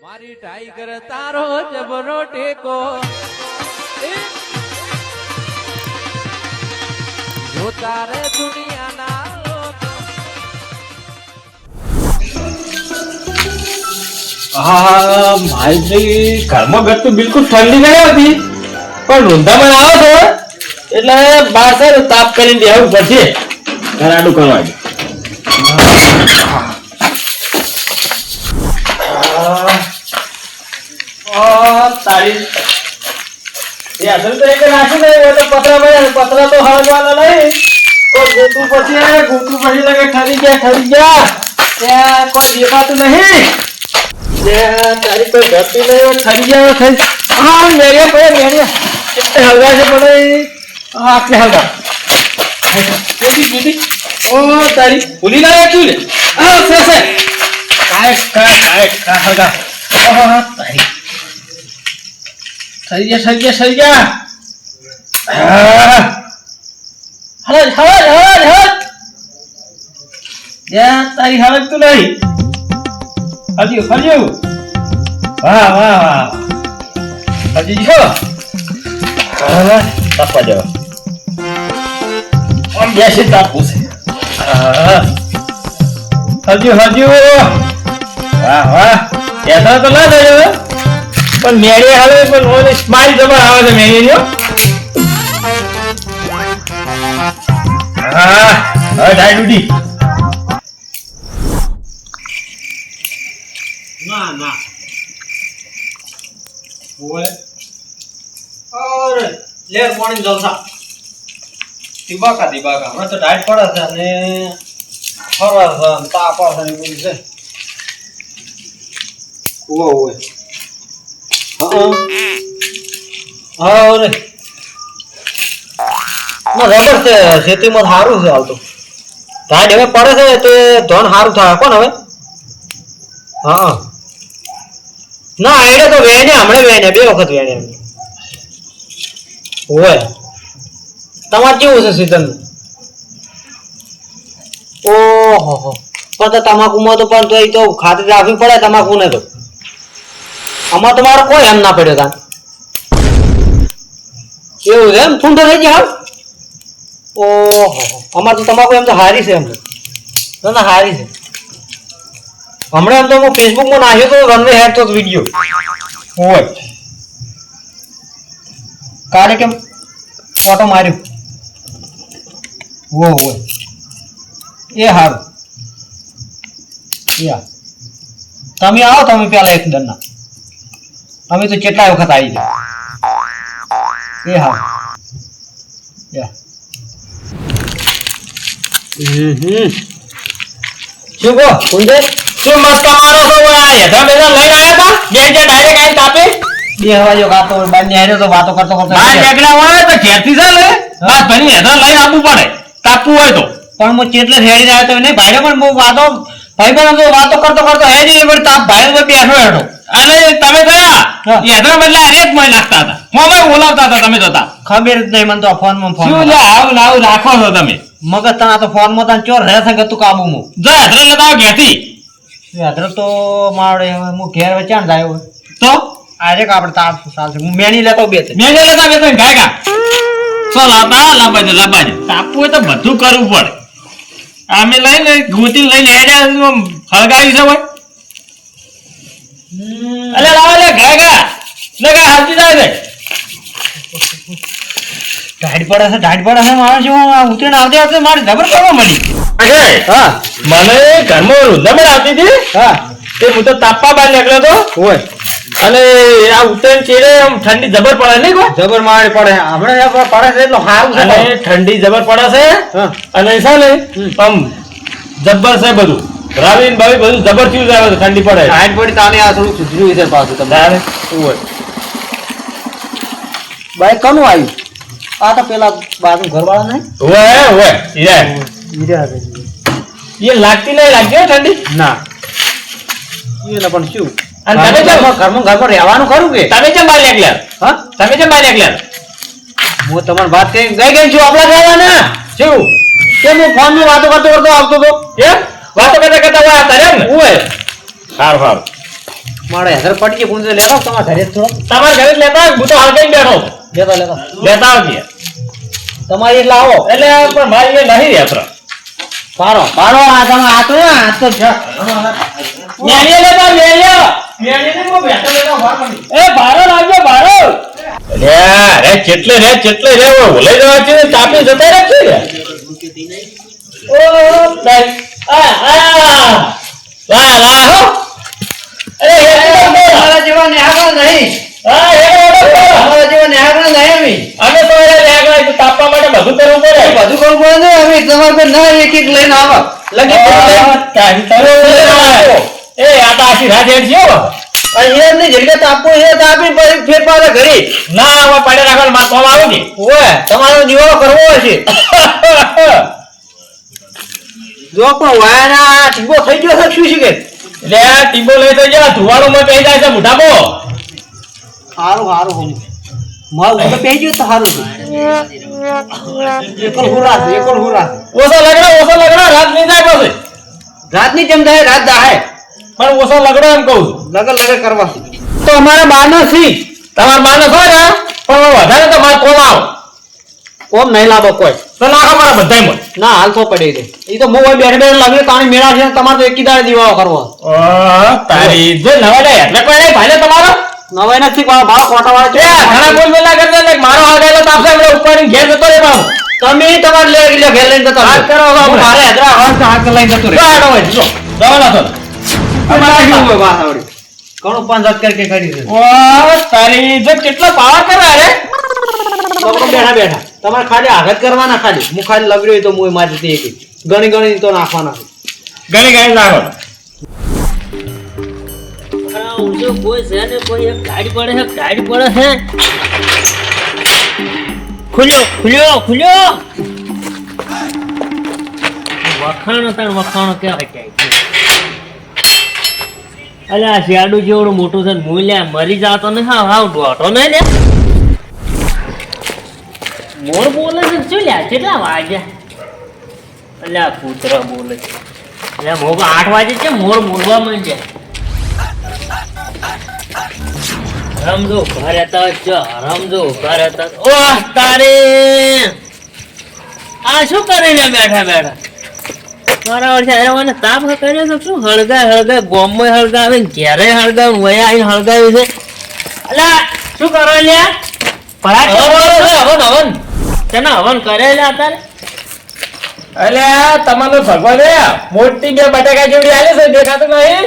મારી ટાઈગર તારો જબરો ટેકો જો તારે દુનિયાના હા ભાઈ ઘરમાં ઘર તો બિલકુલ ઠંડી નહીં હતી પણ રૂંધામાં આવો છો એટલે બાર સારું તાપ કરીને દેવું પડશે ઘરાડું કરવા તારી અસલ તો એક નાખી દે તો પતરા તો હળગવાના નહીં કોઈ ગોતું પછી લાગે ઠરી ગયા ત્યાં કોઈ દેખાતું નહીં તારી કોઈ ઘટતી નહીં ઠરી ગયા હા મેળ્યા હલગા છે પડે આટલે હલગા ઓ તારી ભૂલી ના તું લે હા હલગા તારી થઈ ગયા હલજ તારી હાલત તું નહીં હજુ વાહ હજી છો તાપવા જાવ આમ બેસી તાપવું છે હજુ વાહ એસા તો ના થયો પણ મેળી હાલે પણ ઓલી સ્માઈલ જબર આવે છે મેળીનો હા હવે ઢાઈ ડૂટી ના ઓય અરે લેર પાણી જલસા દિબાકા હમણાં તો ડાયટ પડે છે અને ફરવા છે તાપ આવે છે બધું છે ઓય અરે રબર છે ખેતીમાં સારું છે હાલ તો ઢાડ હવે પડે છે તે ધન સારું થાય કોણ હવે હા ના એને તો વેને હમણાં બે વખત વેને હોય તમારે કેવું છે સીઝન ઓહો પણ તો તમાકુમાં તો પણ તો ખાતરી રાખવી પડે તમાકુ ને તો આમાં તમારો કોઈ એમ ના પડ્યો તા એવું છે એમ ફૂંડો થઈ જાય ઓહો અમારે તો તમાકુ એમ તો હારી છે એમ તો ના હારી છે હમણાં એમ તો હું ફેસબુકમાં નાખ્યો તો રનવે હેડ તો વિડીયો હોય કાઢે કેમ ફોટો માર્યો હોય એ સારું યા તમે આવો તમે પેલા એક દરના અમે તો કેટલા વખત આવી જાય એ સારું યા શું કહો કુંજે શું મસ્ત મારો છો આ હેઠા બેઠા લઈને આવ્યા હતા બે ડાયરેક્ટ આવીને તાપે બે હવાજો ગાતો બાર ને આવ્યો તો વાતો કરતો બાર નીકળ્યા હોય તો ઘેરથી છે ને બસ ભરી હેઠા લઈને આવવું પડે તાપવું હોય તો પણ હું ચેટલે હેડી આવ્યો તો નહીં ભાઈ પણ બહુ વાતો ભાઈ પણ વાતો કરતો હેડી પણ તાપ ભાઈ બેઠો અને તમે ગયા હેઠા બદલા રેત માં નાખતા હતા ફોનમાં બોલાવતા હતા તમે જતા ખબર જ નહીં મને તો ફોનમાં ફોન શું લે આવું રાખો છો તમે મગજ તને તો ફોનમાં તને ચોર રહેશે કે તું કાબુમાં જો હેઠળ લગાવો ઘેરથી હેઠળ તો મારે હું ઘેર વચાણ જાય તો આજે આપણે તાપ ચાલશે હું મેણી લેતો બે ગાયગા ચલ લાબાજો તાપવું હોય તો બધું કરવું પડે અમે લઈને ગોતી લઈને હેડ્યા હળગાવી છે ભાઈ અલે લાવા લે ગાયગા લગા હાલતી જાય છે ઢાડ પડે છે મારે શું ઉતરીને આવતી મારી જબર કરવા મળી હા મને ઘરમાં રૂંધામણ આવતી હતી હા તે હું તો તાપવા બહાર નીકળ્યો તો હોય અને આ ઉતરીને ચેડે આમ ઠંડી જબર પડે નહીં કોઈ જબર મારી પડે આપણે પડે છે એટલું સારું છે અને ઠંડી જબર પડે છે અને છે ને આમ જબર છે બધું રાવીન બાવી બધું જબર થયું આવે છે ઠંડી પડે હાઈટ પડી તાને આ થોડું સુધર્યું છે પાછું તમારે શું હોય બાઈક કોનું આવ્યું આ તો પેલા બાજુ ઘરવાળા નહીં હોય એ લાગતી નહીં લાગતી ઠંડી ના એને પણ શું અને તમે ઘરમાં રહેવાનું ખરું કે તમે કેમ બહાર નીકળ્યા હા તમે કેમ બહાર નીકળ્યા હું તમારી વાત કરી ગઈ છું આપણા જવાના શું કેમ હું ફોનમાં વાતો કરતો આવતો હતો એમ વાતો કરતા હોય તારે એમ હોય સારું મારે હેદર પટકી પૂંજે લેતો તમારા ઘરે થોડો તમારા ઘરે જ લેતા આવ, હું તો હાલ કઈ બેઠો લેતો લેતો લેતા આવજે. તમારી એટલે આવો એટલે પણ મારી એ નહીં યાત્રા પારો પારો આ તમે આ તો મેળીએ લેતા મેળીએ મેળીને કો બેઠો લેતા વાર મળી એ ભારો લાવજો ભારો રે કેટલે રે ઓલે જવા છે તાપી જતા રહે છે ઓ ભાઈ આ વાહ વાહ હો અરે તમારા જેવા ને આગળ નહીં હા તમારા જેવા ને આગળ નહીં અમે તો એ આગળ તાપવા માટે બધું કરવું પડે બધું કરવું પડે ને અમે તમારે પર ના એક એક લઈને આવો લગી એ આ તો આખી રાત હેડ છે હો અહીંયા ની જગ્યા તાપો છે તાપી પછી ફેર પાડે ઘરે ના હવે પાડે રાખવાનું માર કોમ આવું ને ઓય તમારો દીવાળો કરવો હશે જો પણ વાયના ટીબો થઈ ગયો છે શું છે કે એટલે આ ટીબો લઈ તો જા ધુવાળો માં કહી જાય છે મોઢાબો હારું હારું હું માલ તો પેઈ ગયો તો હારું એકલ હુરા ઓછો લગડો રાત નહીં જાય પછી રાતની જેમ થાય રાત દાહે પણ ઓછો લગડો એમ કહું લગર કરવા તો અમારા બાનો સી તમાર માણસ હોય ને પણ વધારે તો માર કોમ આવ કોમ નહીં લાવો કોઈ તો નાખો મારા બધાય મત ના હાલ તો પડી ગઈ એ તો મોય બેઠ લાગે તાણી મેળા છે તમારે તો એકી દાડે દીવાળો કરવો તારી જે નવા દે એટલે કોઈ નહીં ભાઈ તમારો નવાઈ નથી પણ ભાવ ખોટા વાળા છે ઘણા બોલ બોલા કરતા એટલે મારો આગળ તો આપશે આપણે ઉપર ઘેર જતો રે બાબુ તમે તમારે લે ઘેર લઈને જતા હાથ કરો હવે આપણે. મારે હદરા હાથ હાથ લઈને જતો રે બાડો હોય જો દવાના તો અમારા શું હોય વાત આવડી ઘણું 5 કરી કાઢી છે ઓ તારી જો કેટલો પાવર કરે રે લોકો બેઠા તમારે ખાલી આગળ કરવાના ખાલી હું ખાલી લગડ્યો હોય તો હું મારી દે એક ગણી તો નાખવાના ઘણી નાખો કોઈ છે ને કોઈ એક ગાડી પડે છે ખુલ્યો વખાણો ક્યાં ક્યાંય અલ્યા આ શિયાળું જેવડું મોટું છે ને મૂલ્યા મરી જાતો ને હાવ ડોટો ને લે મોર બોલે છે શું લ્યા કેટલા વાગ્યા અલ્યા કૂતરો બોલે છે અલ્યા મોગ 8 વાગે છે મોર બોલવા માંડ્યા રમજો ઘરે તો ઓહ તારે આ શું કરીને બેઠા મારા વર્ષે અરે મને તાપ કર્યો તો શું હળગાય ગોમમાં હળગાવે ઘેરે હળગાવે વયા આવીને હળગાવ્યું છે અલા શું કરો લ્યા હવન તેના હવન કરે લ્યા અત્યારે એટલે તમારો ભગવાન મોટી બે બટાકા જેવડી આલે છે દેખાતું નહીં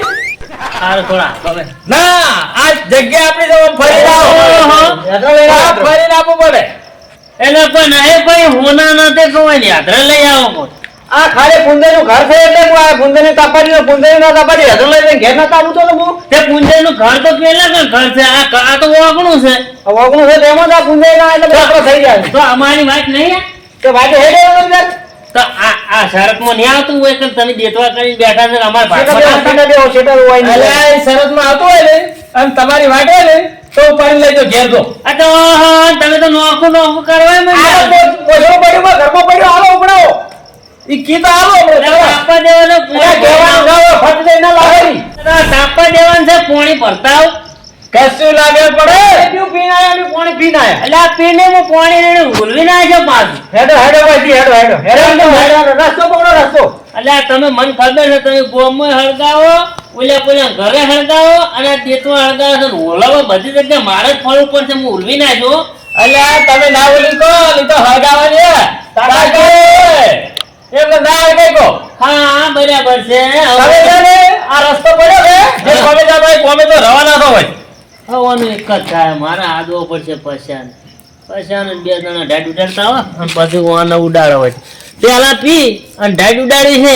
સારું થોડા હવે ના આ જગ્યા આપણી જો ફરી આપવું પડે એટલે પણ એ ભાઈ હોના નથી કોઈ નહીં હાથરે લઈ આવો કોઈ આ ખાલી પુંજેનું ઘર છે એટલે હું આ પુંજેની તાપાડી ના તાપાડી હજુ લઈને ઘેર ના તાપું તો હું તે પુંજેનું ઘર તો પેલા કે ઘર છે આ તો ઓગણું છે વગણું છે તેમાં તો આ પુંજે ના એટલે બકરો થઈ જાય તો અમારી વાત નહીં તો વાટે હેડે તો આ શરતમાં નહીં આવતું હોય કે તમે દેતવા કરીને બેઠા છે અમારા ભાગમાં શેટર હોય ને એટલે આ શરતમાં આવતું હોય ને અને તમારી વાટે ને તો ઉપાડી લઈ જો ઘેર જો આ તો તમે તો નોખું કરવા ઘરમાં પડ્યો આવો ઉપડાવો ઈ કીધા આવો તાપા દેવાનો ફટ દઈ ના લાગે તાપા દેવાનું છે પોણી ભરતા કશું લાગે પડે પાણી પીને આયા એટલે આ પીને હું પોણી ભૂલવી ના છે પાછું હેડો રસ્તો પકડો રસ્તો એટલે આ તમે મન ખબર છે તમે ગોમમાં હળગાવો ઓલા ઘરે હળગાવો અને દેતવા હળગાવો છો ઓલામાં બધી જગ્યાએ મારે જ ફરવું પડશે હું ઉલવી ના જો એટલે તમે ના બોલી કો ની તો હગાવાની એટલે ના આવે કો હા બરાબર છે તમે જાને આ રસ્તો પડ્યો છે જે કોમે જાતો હોય કોમે તો રવાના થો હોય હવાનું એક જ થાય મારા આદવો પડશે પછાન બે જણા ઢાડ ઉડાડતા હોય અને પછી ઓન ઉડાડો હોય પેલા પી અને ઢાડ ઉડાડી છે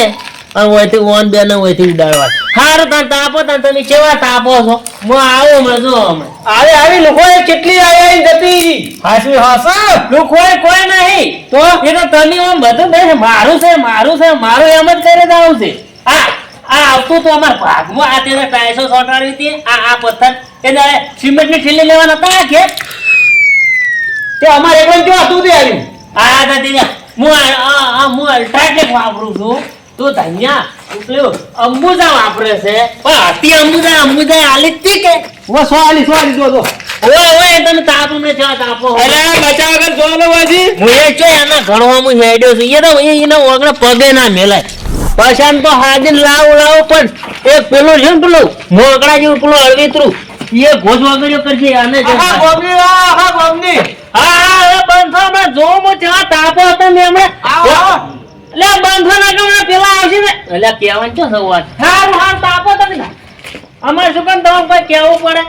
અને ઓયથી ઓન બે ને ઓયથી ઉડાડવા હારું તાર તાપો તાર તમે કેવા તાપો છો હું આવો હમણાં જો હમણાં આવી લોકો કેટલી આયા જતી હાસી હાસા લોકો કોઈ નહીં તો એ તો તમે આમ બધું બે મારું છે મારું એમ જ કરે જ આવું છે આ આવતું તો અમારા ભાગમાં આ તેને ટાઈસો સોટાડી હતી આ પથ્થર એને સિમેન્ટ ની ઠેલી લેવાના હતા કે તે અમારે એકલા કેવા હતું તે આવ્યું આ દાદી હું અલ્ટ્રાટેક વાપરું છું તું ધન્યા પેલું અંબુજા વાપરે છે પણ હતી અંબુજા આલી જ તી કે ઓ સોલી જો ઓય તમે તાપો ને ચા તાપો અરે બચાવ કર જોલો વાજી હું એ છો એના ઘણવામાં હેડ્યો છું એ તો એના ઓગણે પગે ના મેલાય પછાન તો હાજીન લાવ પણ એક પેલું છે ને પેલું મોકળા જેવું પેલું અળવીતરું એ ઘોષ વગેરે કરશે આને જ આખા ગોમની હા એ બંધો માં જો મો ચા તાપો હતો ને હમણે લે બંધો ના કે પેલા આવશે ને એટલે કેવાનું છે સવાત હા તાપો તમે અમાર શું કામ તમે કોઈ કેવું પડે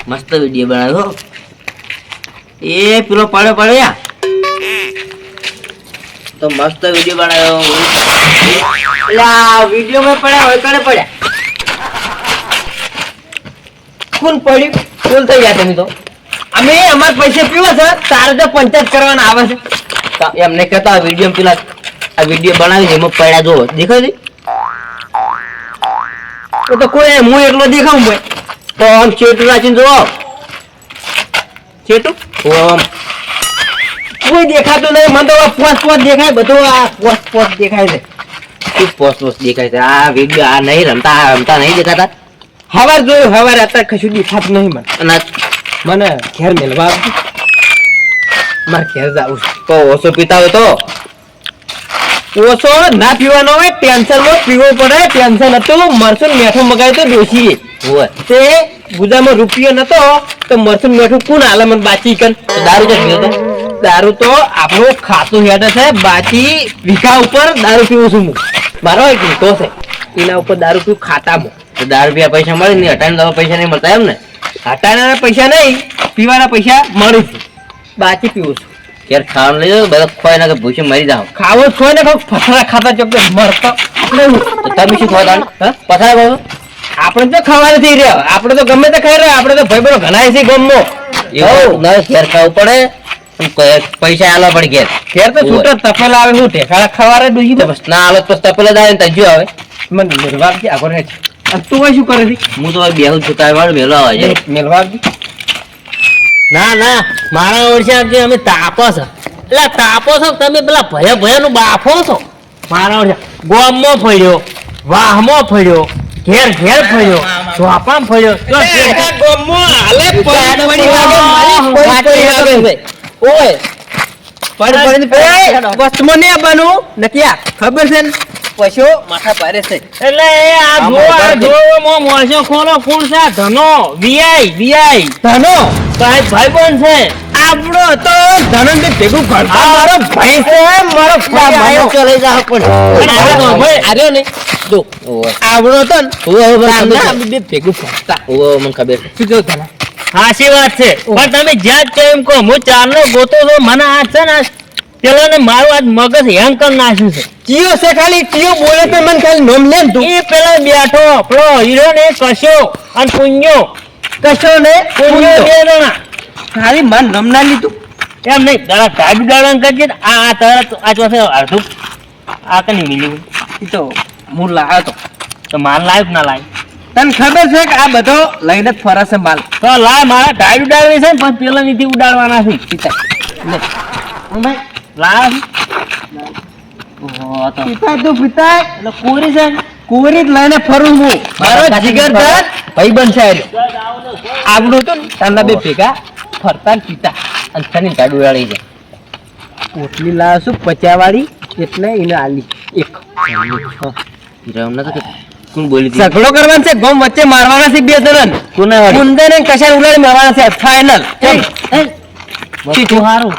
મસ્ત વિડિયો બનાવ્યો એ પેલો પડે યા તો મસ્ત વિડિયો બનાવ્યો એટલે આ વિડિયો માં પડ્યા હોય કડે પડ્યા કોણ પડ્યું કોણ થઈ ગયા તમે તો અમે અમાર પૈસે પીવા છે તારે તો પંચાયત કરવાના આવે છે તો એમને કહેતા વિડિયો પેલા આ વિડિયો બનાવી છે એમાં પડ્યા જો દેખાય છે તો કોઈ હું એકલો દેખાઉં ભાઈ તો આમ ચેટું રાખીને જોવો ચેટું ઓમ કોઈ દેખાતું નહીં મને તો પોસ્ટ દેખાય બધું આ પોસ્ટ દેખાય છે શું પોસ્ટ દેખાય છે આ વિડિયો આ નહીં રમતા નહીં દેખાતા હવાર જોયું હવાર અત્યારે કશું દેખાતું નહીં મને અને મને ઘેર મેળવા આવજો. મારે ઘેર જવું છે. તો ઓછો પીતા હોય તો ઓછો ના પીવાનો હોય ટેન્શનમાં પીવો પડે ટેન્શન હતું મરસું મેઠું મગાવ્યું તો ડોશીએ હોય તે ગુદામાં રૂપિયો નતો તો મરસું મેઠું કોણ આલે મને બાચી કન દારૂ જ પીતો દારૂ તો આપણું ખાતું હેઠે છે બાકી વીઘા ઉપર દારૂ પીવું છું હું મારો એક વીઘો છે એના ઉપર દારૂ પીવું ખાતામાં તો 10 રૂપિયા પૈસા મળે ને 98 પૈસા નહીં મળતા એમ ને હટાના પૈસા નહીં પીવાના પૈસા મળે છે બાકી પીવું છું ઘેર ખાવાનું લઈ જાઓ બધા ખોઈ ના કે ભૂસે મરી જાઓ ખાવો છો ને ફસરા ખાતા ચોક મરતો તો તમે શું ખાતા પથાર બાબુ આપણે તો ખાવા નથી રહ્યા આપણે તો ગમે તે ખાઈ રહ્યા આપણે તો ભાઈ બનો ઘણા છે ગમમાં એવું ના ઘેર ખાવું પડે પૈસા આલવા પડે ઘેર ઘેર તો છૂટા તપેલા આવે શું ઠેકાળા ખવારે ડૂસી દે બસ ના આલો તો તપેલા જાય ને તજ્યો આવે મને મેલવાજી આગળ રહે છે અને તું ભાઈ શું કરે છે હું તો બેહું છું કાંઈ વાળું મેલો આવે છે મેલવાજી ના મારા ઓળશે અમે તાપો છો એટલે તાપો છો તમે પેલા ભય નું બાફો છો મારા ઓળશે ગોમમાં ફર્યો વાહમાં ફર્યો ઘેર ફર્યો ચોપામાં ફર્યો વસ્તુમાં નહીં આવવાનું નથી આ ખબર છે ને પશુ માથા ભારે છે એટલે આ જો મોણસો ખોલો કોણ છે ધનો વીઆઈ ધનો સાહેબ ભાઈબંધ છે આપણો તો ધનન ને ભેગું કરતા મારો ભાઈ છે મારો ભાઈ ચલે જા પણ આર્યો ને જો આવડો તો ને ભેગું કરતા મને ખબર શું જો તને હાચી વાત છે પણ તમે જ્યાં જ એમ કહો હું ચારનો ગોતો તો મને આ છે ને પેલો ને મારું આજ મગજ હેંગ કરી નાખ્યું છે ચિયો છે ખાલી ચિયો બોલે તો મને ખાલી નામ લે તું એ પેલો બેઠો પેલો હીરો ને કશો અને પુંજો કશો ને પુંજો બે જણા ખાલી મન નામ ના લીધું એમ નહીં દાડા ટાઈપ દાડા કરજે ને આ તરત આ ચોથે અડધું આ કની મિલી ઈ તો હું લાવ્યો તો માલ લાવ્યો કે ના લાવ્યો તને ખબર છે કે આ બધો લઈને જ ફરે છે માલ તો લાય મારા ટાઈપ ઉડાડવી છે ને પણ પેલા નીથી ઉડાડવાના છે પિતા લાવ પિતા તું પિતા એટલે કોરી છે ને કુંવરી જ લઈને ફરું હું મારો જીગરદાર ભાઈબંધ છે આવડું હતું ને તાના બે ભેગા ફરતા ને પિતા અને શની ટાઈપ ઉડાડી છે પોટલી લાવ્યો છું 50 વાળી એટલે એને આલી એક હીરાવના તો કોણ બોલી હતી ઝઘડો કરવાનો છે ગોમ વચ્ચે મારવાના છે બે જણ કોને વાળી કુંદર ને કશાર ઉલાડી મારવાના છે ફાઇનલ વસ્તુ હારું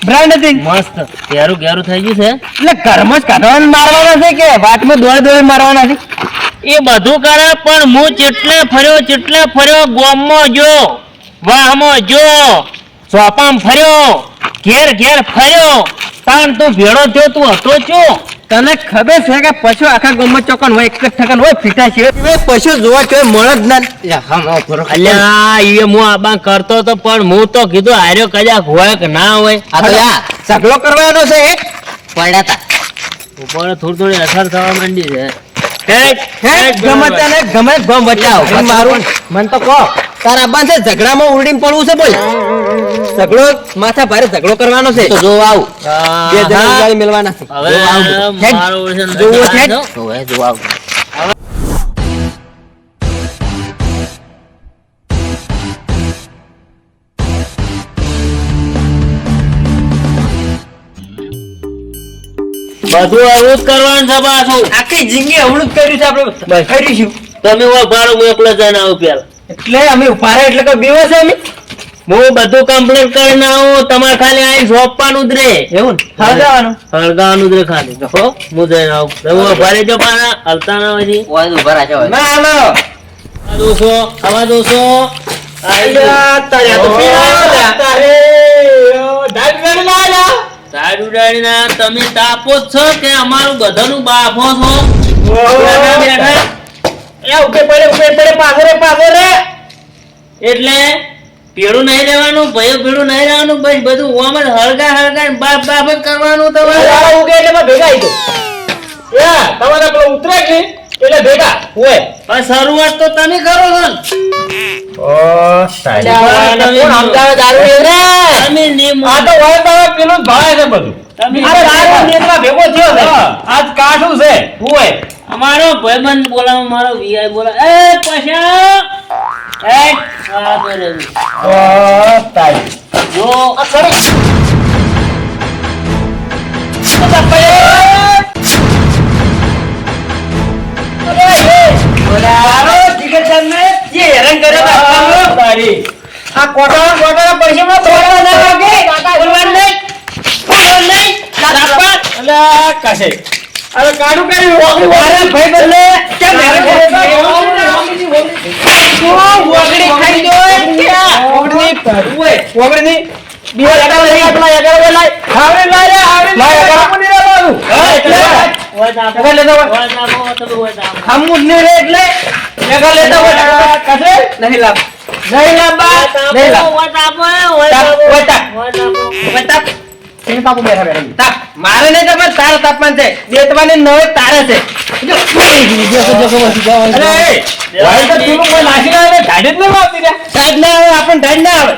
બ્રાન્ડ હતી મસ્ત ઘેરું થઈ ગયું છે એટલે ઘરમાં જ કાઢવાના મારવાના છે કે વાતમાં દોડ મારવાના છે એ બધું કરે પણ હું ચેટલે ફર્યો ગોમમાં જો વાહમાં જો ચોપામાં ફર્યો ઘેર ફર્યો તાણ તું ભેળો થયો તું હતો છો તને ખબર છે કે પશુ આખા ગામમાં ચોકન હોય એક જ ઠકન હોય ફીટા છે એ પશુ જોવા જોઈએ મળે જ ના અલ્યા એ હું આબા કરતો તો પણ હું તો કીધું હાર્યો કદાચ હોય કે ના હોય આ તો યા ઝઘડો કરવાનો છે એક પડ્યા તા ઉપર થોડી અસર થવા માંડી છે ગમે તને ગમે ગમ બચાવ મારું મન તો કહો તારા બાંધે ઝઘડામાં ઉડીને પડવું છે બોલ ઝઘડો માથા ભારે ઝઘડો કરવાનો છે તો જો આવ બે જણા ઉગાડી મેલવાના છે. હવે જો આવ. હેડ. મારો છે ને જોવો છે? જો. હવે જો આવ. બધું આવું જ કરવાનું છે પાછું. આખી જિંદગી હમણાં જ કર્યું છે આપણે કરીશું. તમે ઓય ભાડો હું એકલો જઈને આવું પેલા. એટલે અમે ઉભા રહ્યા એટલે કઈ બેવો છે અમે હું બધું કમ્પ્લીટ કરીને આવું. તમારે ખાલી આવીને સોંપવાનું જ રે. એવું ને હળગાવાનું હળગાવાનું જ રે ખાલી. હો, હું જઈને આવું. તમે ઉભા રહેજો પાછા. હલતા ના હોય. ઓય ઉભા રાખ્યા હોય ના હાલો આ દોસો, આવા દોસો. આયા તારે તો પીડા તારે ડાળ ગણ લાયા સાઈડ ઉડાડીને તમે તાપો જ છો કે અમારું બધાનું બાફો છો? બેઠા બેઠા. એ ઉભે પડે પાછો રે એટલે પેડું નહીં રહેવાનું, ભયું પેડું નહીં રહેવાનું, બસ બધું ઓમ જ હળગા બાપ બાપ જ કરવાનું તમારે. તારા ઉગે એટલે માં ભેગા આઈ તો યા તમારા પેલો ઉતરે કે એટલે ભેગા હોય પણ શરૂઆત તો તમે કરો છો ને. ઓ સાહેબ કોણ સમજાવે દારૂ એ રે તમે નિયમ આ તો હોય તો પેલું ભાવે છે બધું તમે અરે દારૂ નેતમાં ભેગો થયો છે આજ કાઠું છે હોય અમારો ભાઈબંધ બોલાવો, મારો વીઆઈ બોલાવો. એ પૈસા એ આ તો રે. ઓ સાહેબ જો આ સરી આ કોટા પૈસા થોડા ના લાગે બોલવાનું નહીં અલા કશે અરે કાઢું કરી ઓગળી વારે ભાઈ બદલે કેમ મેરે ઓગળી ખાઈ દો ઓગળી ઓય ઓગળી બીજા લગા લઈ આપલા યગર લાય હાવરે લાય લાય આપની રે બાબુ એટલે ઓય દાબો, ઓય લેતા હોય. ઓય દાબો, તમે ઓય દાબો. હમ ને રે એટલે યગર લેતા હોય કશે નહીં લાવ નહીં લાંબા નહીં લાવ ઓય દાબો, ઓય તાપ, દાબો, ઓય તાપ. ઓય દાબો. તાપ એને તાપો બેઠા બેઠા તાપ મારે નહીં તમારે તારા તાપમાન છે દેતવાને નવે તારે છે અરે વાય તો તું કોઈ નાખી ના આવે ઢાઢ જ નહીં આવતી રે ઢાઢ ના આવે આપણને ઢાઢ ના આવે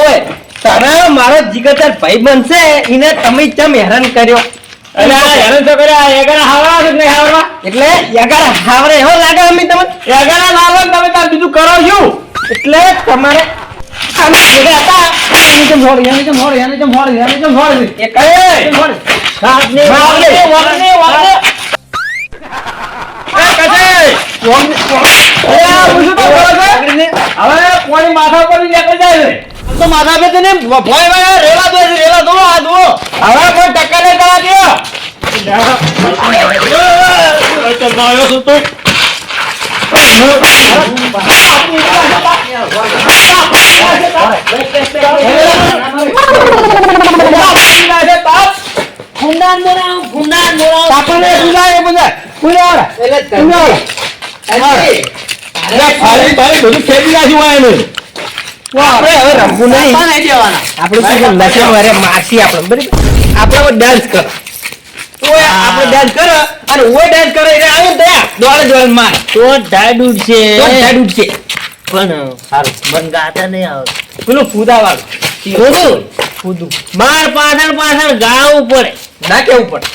ઓય તારા મારો જીગતર ભાઈ બનશે એને તમે ચમ હેરાન કર્યો અરે આ હેરાન તો કર્યા એગારા હાવરા છે નહીં હાવરા એટલે એગારા હાવરે એવો લાગે અમે તમને એગારા લાવો ને તમે તાર બીજું કરો છું એટલે તમારે આમ ભેગા હતા એને જેમ હોડ એક સાતને વાગલે એ કસે અરે આ મુજુ તો બોલો છે હવે કોની માથા પર લેકે જાય છે તો માથા पे તને ભોય ભાઈ રેલા દો આ દો હવે કોઈ ટક્કર નહીં કરા દે તો નાયો તો તો ફૂંડાન બોલાવો, ફૂંડાન બોલાવો. તાપને સુલાય બધા પુરાવા એટલે ભાઈ બધું ખેતી નાખ્યું હોય એને આપણે હવે રમવું નહીં આપણે શું નશો વારે માસી આપણે બરાબર આપણે ડાન્સ કર ઓય આપણે ડાન્સ કરો અને ઓય ડાન્સ કરે એટલે આવે દયા દોડે માર તો ઢાઢ ઉડશે. તો ડાડ ઉઠશે પણ સારું મન ગાતા નહીં આવે. પેલું ફૂદા વાળું ફૂદું? માર પાછળ ગાવું પડે. ના કેવું પડે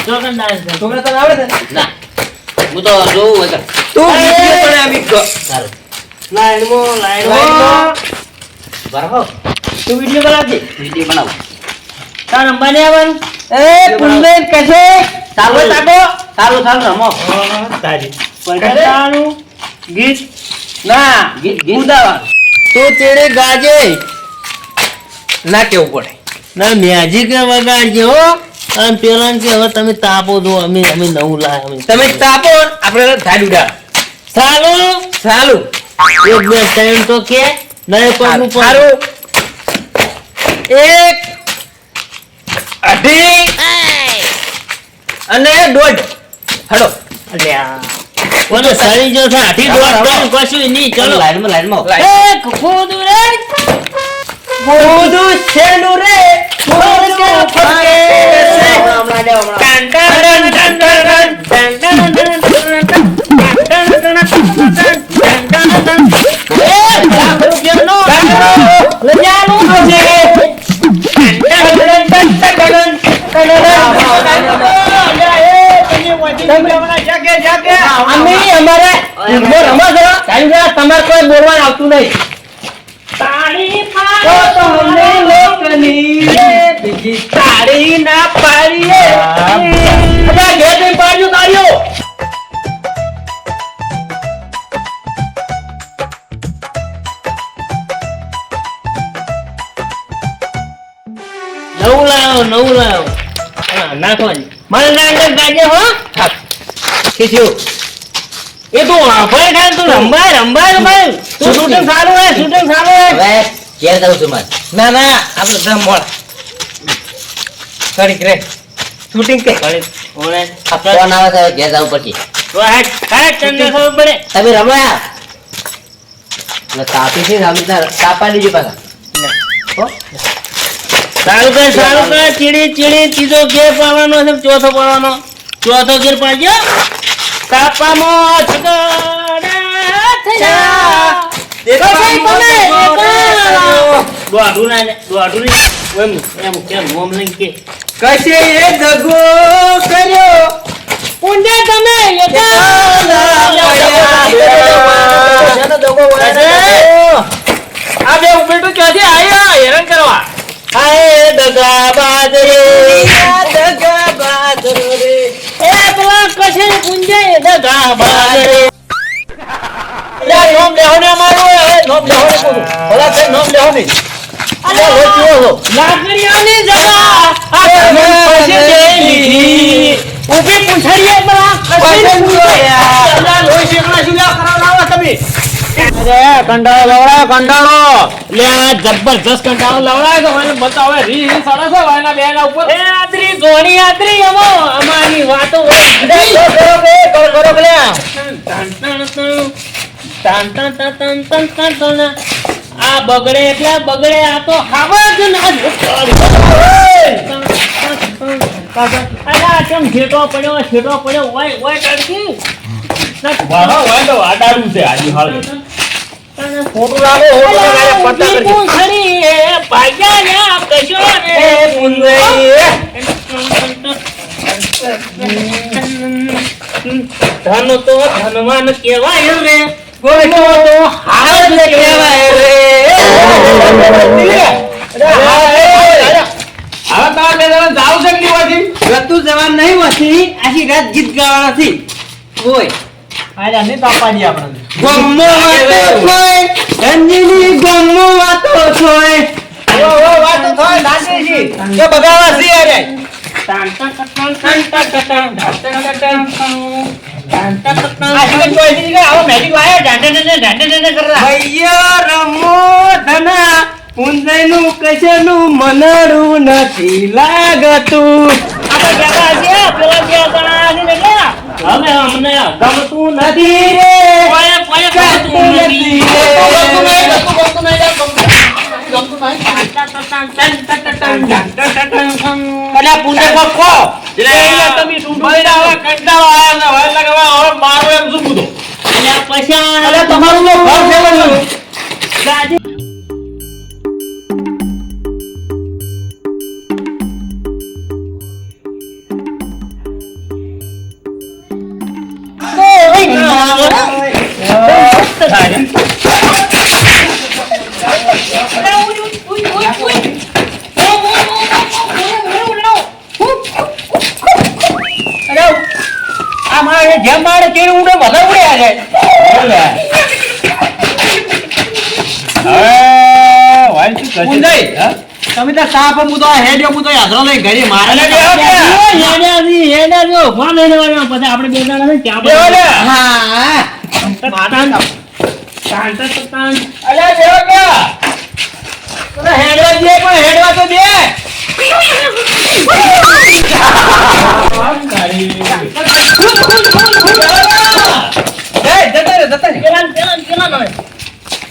ચોકન ડાન્સ કરે. છોકરા તને આવડે છે ના હું તો જોઉં હોય તું અરે! વિડીયો પણ આવી ગયો સારું લાઈનમાં. બરાબર તું વિડીયો બનાવજે વિડીયો બનાવો તાર અંબાની આવવાનું? એ પુંડેન કશે તાબો સારું રમો તારી પૈસાનું ગીત ના ગીત ફૂદા તો તેડે ગાજે ના કેવું પડે ના મેજિક વગાડજે હો. અને પેલા કે હવે તમે તાપો દો, અમે નવું લાય અમે તમે તાપો આપણે ધાડ ઉડાડ સાલું સારું એક બે ત્રણ તો કે નરે પગનું પગ. સારું એક અઢી અને દોઢ હડો અલ્યા કોને સરી જો છે આઠી દોઢ દોઢ કશું નહીં. ચલો લાઈનમાં એક ખોદું રે બોધું છેલું રે ફોડકે ફોડકે છે ટન ટન ટન ટન ટન એ રૂપિયાનો લજાનું છે તમારે કોઈ બોલવાનું આવતું નહીં. તાળી તો તમને લોકની બીજી તાળી ના પાડીએ. અલા, ઘેર જઈને પાડજો તાળીઓ. નવું લાવો હા, નાખવાની મને ના અંદર ગાજે હો ખીચ્યું. એ તું ભાઈ ખાન તું રંબાય તું શૂટિંગ સારું હે હવે ઘેર જાઉં છું મારે. ના ના આપણે ધમ મોળ ઘડીક રે શૂટિંગ કે ઓળે આ ફોન આવે છે, હવે ઘેર જવું પડશે. તો હેટ તમને ખબર પડે તમે રમવા એટલે તાપી છે ને, આવી રીતના તાપા લીજો પાછા. હો? સારું કર ચીડી ત્રીજો ગેર પાડવાનો છે ચોથો પાડવાનો ચોથો ગેર પાડજો તાપામાં ઝઘડા થયા દોઢું નહીં એમ કેમ મોમ લઈને કે કશે એ દગો કર્યો પુંજે તમે આ બે ઉપેટું ક્યાંથી આયા હેરાન કરવા હાય દગા બાજરે એ પેલા કશે પુંજે દગા બાજરે નોમ લેહો ને અમારું નોમ લેહો ને કોનું ભલા છે નોમ લેહો ને લાકડીઓની જગા આ તમે પછી લીધી ઊભી પૂંછડીએ પેલા કશે લોહી શેકણા શું કરાવવા તમે અરે કંટાળો લવડાયો લે આ જબરજસ્ત કંટાળો લવડાય તો મને બતાવે રી સડે છે વાયના બેના ઉપર એ આદરી જોણી આદરી અમો અમારી વાતો કરો લે આ બગડે એટલે બગડે આ તો હાવા જ ના અલા કેમ છેટો પડ્યો ઓય ટડકી વાહ વાહ તો આડાડું છે આજે હાલ ફોટો લાવો પત્તા કરી પૂંછડી એ ભાગ્યા ને આ કશો ને ધન તો ધનવાન કહેવાય રે કોઈ તો હાથ કહેવાય રે હવે તાર બે જણા જાવ છે કે નહીં રતું જવાન નહીં વસી આખી રાત ગીત ગાવાના છે ઓય આજે નહીં તાપાડી આપણે ગમ્મો વાતો થોય રંજીની ગમ્મો વાતો થોય ઓ વાતો થોય દાદી જી કે બગાવા છે અરે આજી કોઈ દી કે આવો મેજિક લાયા ઢાંઢે કરરા ભૈયા રમો ધના પુંજયનું કશેનું મનરું નથી લાગતું આપણે કહેતા છે પેલા બે જણા છે ને કે હવે અમને ગમતું નથી રે પોય ગમતું નથી અલા પુંજય બખો તમે મહિના કંટાળો આયા છે હવે લગવા હવે મારો એમ શું કીધું પછી અલા તમારું તો ઘર ફેરવાનું ગાડી જેમ મારે કેરી ઉડે બધા ઉડ્યા છે પુંજય તમે તો સાપ મુદો હેડ્યો મુદો યાદરો લઈ ઘરે મારે આપણે બે જણા છે ત્યાં હા અલ્યા દેવકા તને હેડવા દે પણ હેડવા તો દે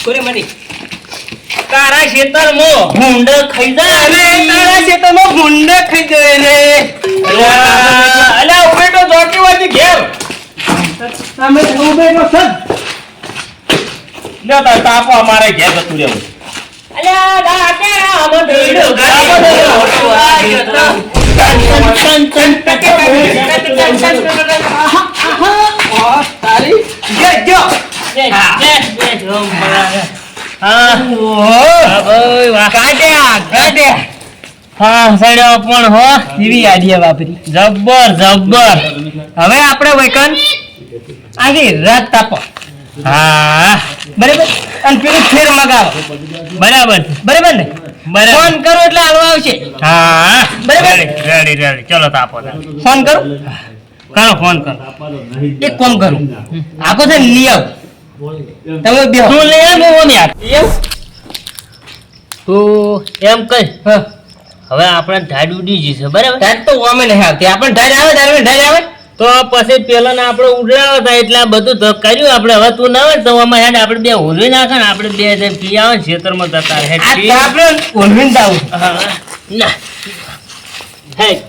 કોરે મની તારા ખેતર મો ભૂંડ ખાઈ જાય તારા ખેતરમાં ભૂંડ ખાઈ જાય ને અલ્યા ઉભે તો જોકી વાજી ઘેર તમે ઉભેનો સદ લે તાર તાપો અમારે ઘેર જતું રહેવું અલ્યા દાદા આમ ભીડ તારી જે જો હા ભાઈ વાહ હા સડ્યો પણ હો એવી આઈડિયા વાપરી. જબ્બર જબ્બર હવે આપણે વૈકન આખી રાત તાપો. હા બરાબર અને પેલું ફેર મગાવો. બરાબર બરાબર ને બરાબર ફોન કરો એટલે હાલવા આવશે. હા બરાબર. રેડી ચલો તાપો ફોન કરો કરો ફોન કરો એક કોમ કરું આખો છે ને લઈ આવ તમે બે તું લઈ આવ હું નહીં આપ એવું તું એમ કઈ હા હવે આપણે ઢાડ ઉડી જશે બરાબર ઢાળ તો અમે નહીં આવતી આપણે ઢાળ આવે ઢાળ આવે તો પછી પેલા ને આપણે ઉડાવ્યા હતા એટલે આ બધું તો કર્યું આપણે હવે તું ના હોય તો આમાં હેડ આપણે બે હોલવી નાખે ને આપણે બે જે પી આવે ને ખેતરમાં જતા રહે આ તો આપણે ઓલવીને જ આવું ના હેડ